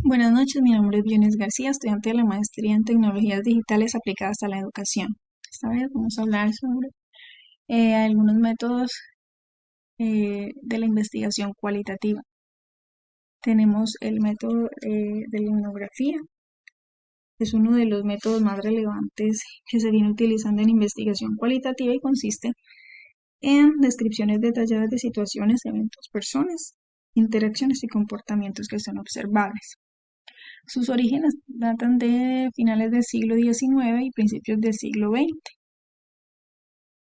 Buenas noches, mi nombre es Dionis García, estudiante de la maestría en tecnologías digitales aplicadas a la educación. Esta vez vamos a hablar sobre algunos métodos de la investigación cualitativa. Tenemos el método de la etnografía, es uno de los métodos más relevantes que se viene utilizando en investigación cualitativa y consiste en descripciones detalladas de situaciones, eventos, personas, interacciones y comportamientos que son observables. Sus orígenes datan de finales del siglo XIX y principios del siglo XX.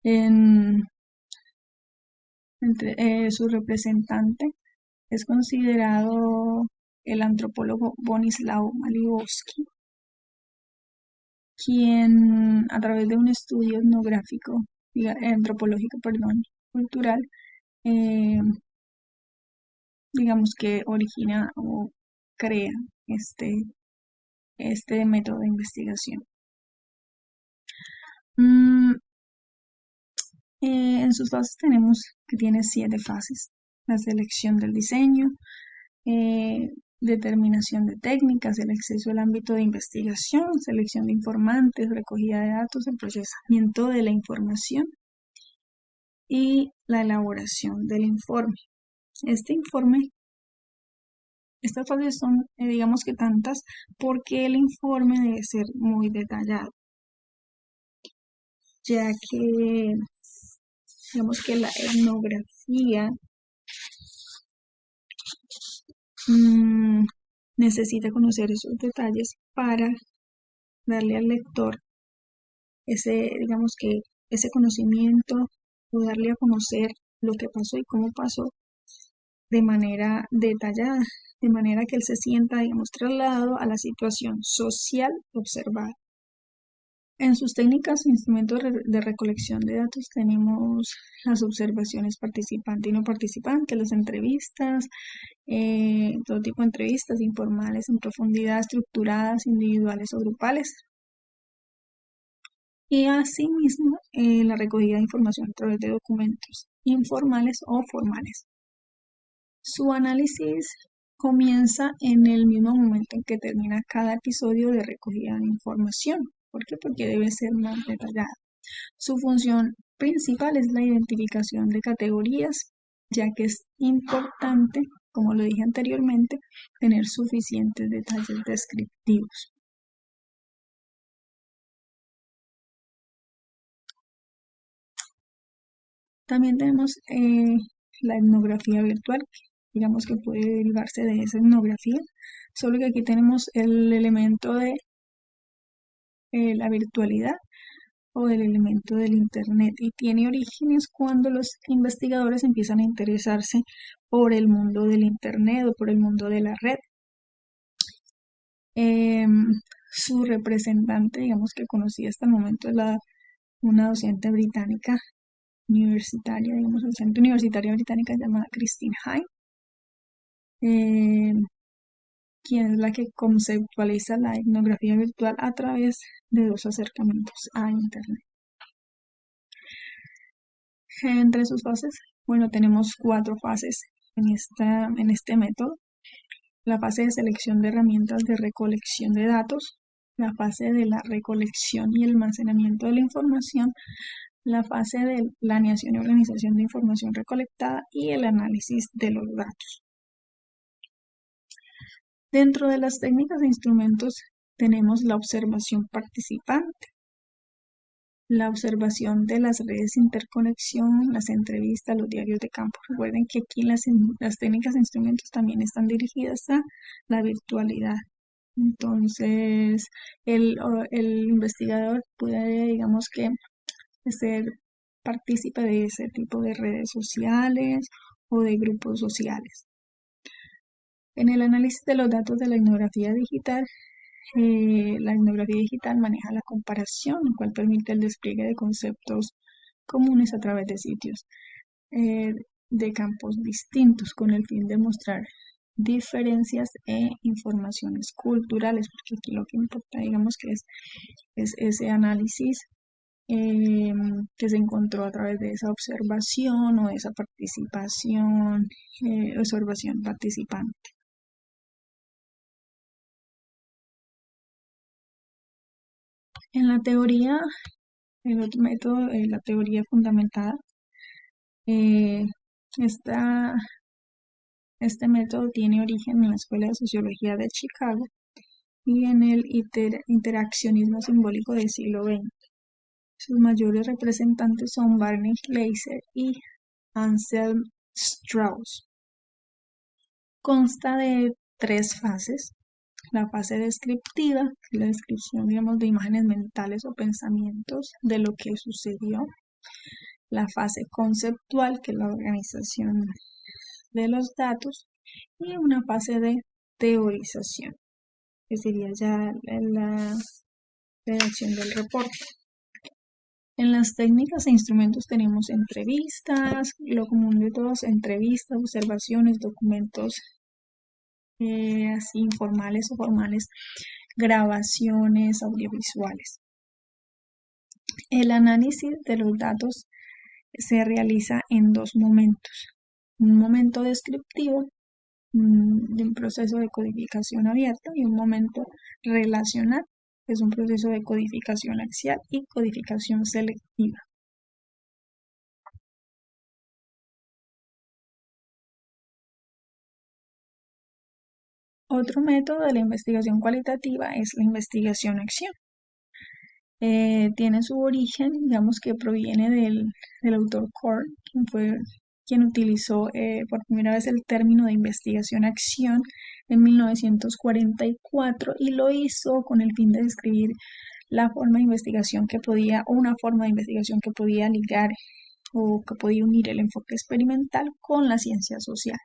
En- su representante es considerado el antropólogo Bonisław Malinowski, quien a través de un estudio antropológico, cultural, eh, digamos que origina o crea este método de investigación. Mm, en sus fases tenemos que tiene 7 fases: la selección del diseño, eh, determinación de técnicas, el acceso al ámbito de investigación, selección de informantes, recogida de datos, el procesamiento de la información y la elaboración del informe. Este informe, estas fases son, digamos que tantas, porque el informe debe ser muy detallado, ya que, digamos que la etnografía mm, necesita conocer esos detalles para darle al lector digamos que ese conocimiento o darle a conocer lo que pasó y cómo pasó de manera detallada, de manera que él se sienta, digamos, trasladado a la situación social observada. En sus técnicas e instrumentos de recolección de datos tenemos las observaciones participante y no participante, las entrevistas, todo tipo de entrevistas informales, en profundidad, estructuradas, individuales o grupales. Y asimismo, la recogida de información a través de documentos informales o formales. Su análisis comienza en el mismo momento en que termina cada episodio de recogida de información. ¿Por qué? Porque debe ser más detallada. Su función principal es la identificación de categorías, ya que es importante, como lo dije anteriormente, tener suficientes detalles descriptivos. También tenemos la etnografía virtual, digamos que puede derivarse de esa etnografía, solo que aquí tenemos el elemento de la virtualidad o el elemento del Internet, y tiene orígenes cuando los investigadores empiezan a interesarse por el mundo del Internet o por el mundo de la red. Su representante, digamos que conocí hasta el momento, es una docente británica universitaria, digamos, docente universitaria británica llamada Christine Hine, eh, quien es la que conceptualiza la etnografía virtual a través de dos acercamientos a Internet. Entre sus fases, bueno, tenemos 4 fases en este método: la fase de selección de herramientas de recolección de datos, la fase de la recolección y almacenamiento de la información, la fase de planeación y organización de información recolectada y el análisis de los datos. Dentro de las técnicas e instrumentos tenemos la observación participante, la observación de las redes de interconexión, las entrevistas, los diarios de campo. Recuerden que aquí las técnicas e instrumentos también están dirigidas a la virtualidad. Entonces, el investigador puede, digamos que, ser partícipe de ese tipo de redes sociales o de grupos sociales. En el análisis de los datos de la etnografía digital, la etnografía digital maneja la comparación, lo cual permite el despliegue de conceptos comunes a través de sitios eh, de campos distintos, con el fin de mostrar diferencias e informaciones culturales, porque aquí lo que importa, digamos que es ese análisis eh, que se encontró a través de esa observación o de esa participación, observación participante. En la teoría, el otro método, la teoría fundamentada, eh, esta- este método tiene origen en la Escuela de Sociología de Chicago y en el interaccionismo simbólico del siglo XX. Sus mayores representantes son Barney Glaser y Anselm Strauss. Consta de tres fases. La fase descriptiva, la descripción, digamos, de imágenes mentales o pensamientos de lo que sucedió. La fase conceptual, que es la organización de los datos. Y una fase de teorización, que sería ya la redacción del reporte. En las técnicas e instrumentos tenemos entrevistas, lo común de todos, entrevistas, observaciones, documentos así informales o formales, grabaciones audiovisuales. El análisis de los datos se realiza en dos momentos. Un momento descriptivo de un proceso de codificación abierta y un momento relacional, que es un proceso de codificación axial y codificación selectiva. Otro método de la investigación cualitativa es la investigación-acción. Tiene su origen, digamos que proviene del autor Core, quien fue quien utilizó por primera vez el término de investigación-acción en 1944 y lo hizo con el fin de describir la forma de investigación que podía, o una forma de investigación que podía ligar o que podía unir el enfoque experimental con la ciencia social.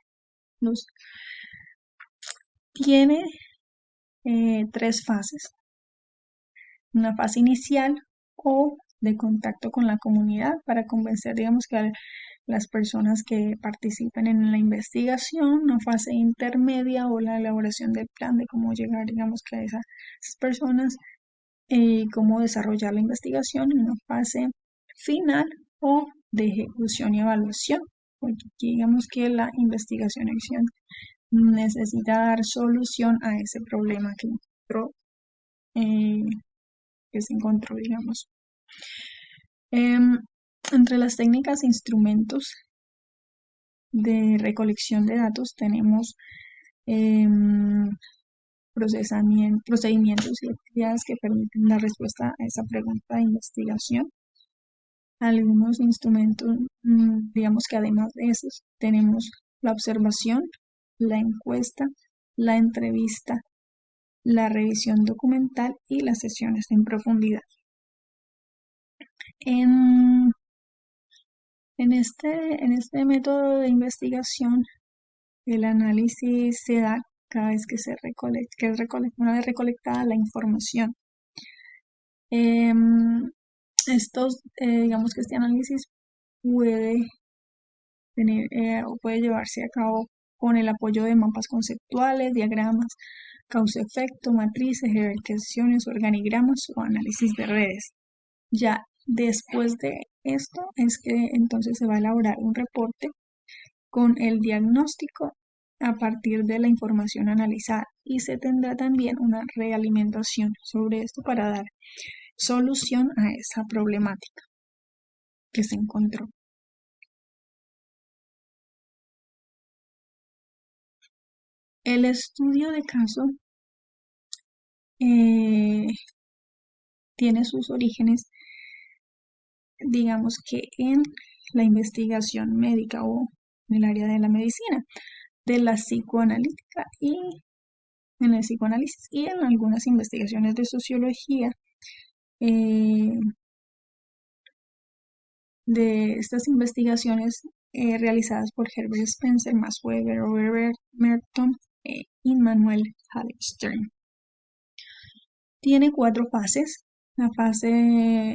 Tiene tres fases. Una fase inicial o de contacto con la comunidad para convencer, digamos, que a las personas que participen en la investigación, una fase intermedia o la elaboración del plan de cómo llegar, digamos, que a esas personas y cómo desarrollar la investigación, y una fase final o de ejecución y evaluación, porque aquí digamos que la investigación-acción necesita dar solución a ese problema eh, que se encontró, digamos. Entre las técnicas e instrumentos de recolección de datos tenemos procedimientos y actividades que permiten dar respuesta a esa pregunta de investigación. Algunos instrumentos, digamos que además de esos, tenemos la observación, la encuesta, la entrevista, la revisión documental y las sesiones en profundidad. En este método de investigación, el análisis se da cada vez que una vez recolectada la información. Digamos que este análisis puede o puede llevarse a cabo con el apoyo de mapas conceptuales, diagramas, causa-efecto, matrices, jerarquizaciones, organigramas o análisis de redes. Ya después de esto es que entonces se va a elaborar un reporte con el diagnóstico a partir de la información analizada y se tendrá también una realimentación sobre esto para dar solución a esa problemática que se encontró. El estudio de caso tiene sus orígenes, digamos que en la investigación médica o en el área de la medicina, de la psicoanalítica y en el psicoanálisis y en algunas investigaciones de sociología de estas investigaciones realizadas por Herbert Spencer, Max Weber, Robert Merton y Manuel Hallerstern. Tiene 4 fases: la fase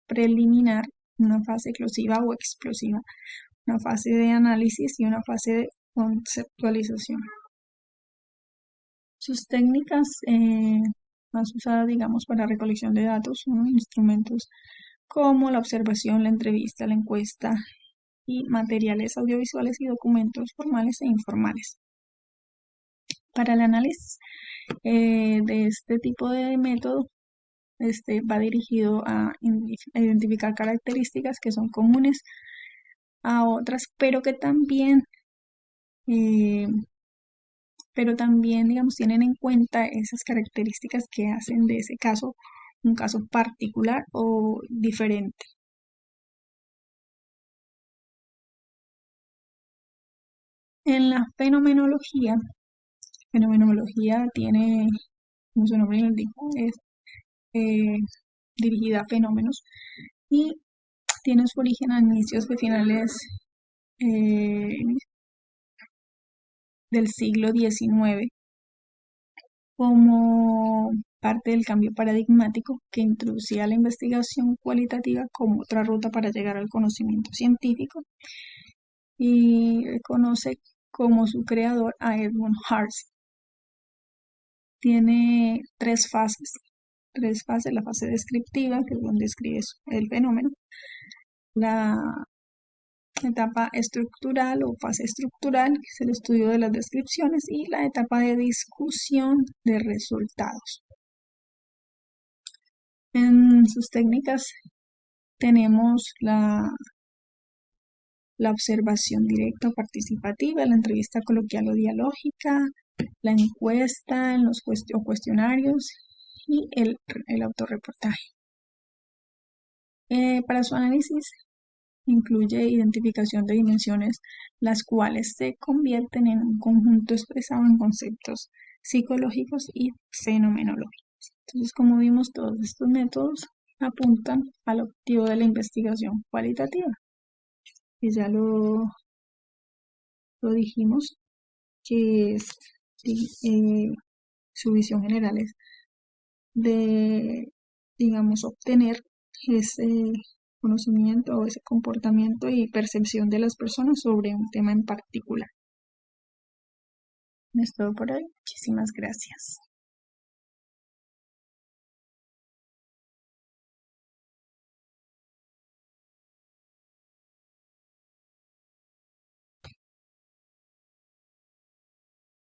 preliminar, una fase eclosiva o explosiva, una fase de análisis y una fase de conceptualización. Sus técnicas más usadas, digamos, para recolección de datos son instrumentos como la observación, la entrevista, la encuesta y materiales audiovisuales y documentos formales e informales. Para el análisis de este tipo de método va dirigido a identificar características que son comunes a otras, eh, pero también, digamos, tienen en cuenta esas características que hacen de ese caso un caso particular o diferente. En la fenomenología tiene, como su nombre lo indica, es eh, dirigida a fenómenos y tiene su origen a inicios de finales eh, del siglo XIX como parte del cambio paradigmático que introducía la investigación cualitativa como otra ruta para llegar al conocimiento científico y reconoce como su creador a Edmund Husserl. Tiene tres fases, la fase descriptiva, que es donde describes el fenómeno, la etapa estructural o fase estructural, que es el estudio de las descripciones, y la etapa de discusión de resultados. En sus técnicas tenemos la observación directa o participativa, la entrevista coloquial o dialógica, la encuesta en los cuestionarios y el autorreportaje. Para su análisis incluye identificación de dimensiones, las cuales se convierten en un conjunto expresado en conceptos psicológicos y fenomenológicos. Entonces, como vimos, todos estos métodos apuntan al objetivo de la investigación cualitativa. Y ya lo dijimos, que es su visión general es de, digamos, obtener ese conocimiento o ese comportamiento y percepción de las personas sobre un tema en particular. Es todo por hoy. Muchísimas gracias.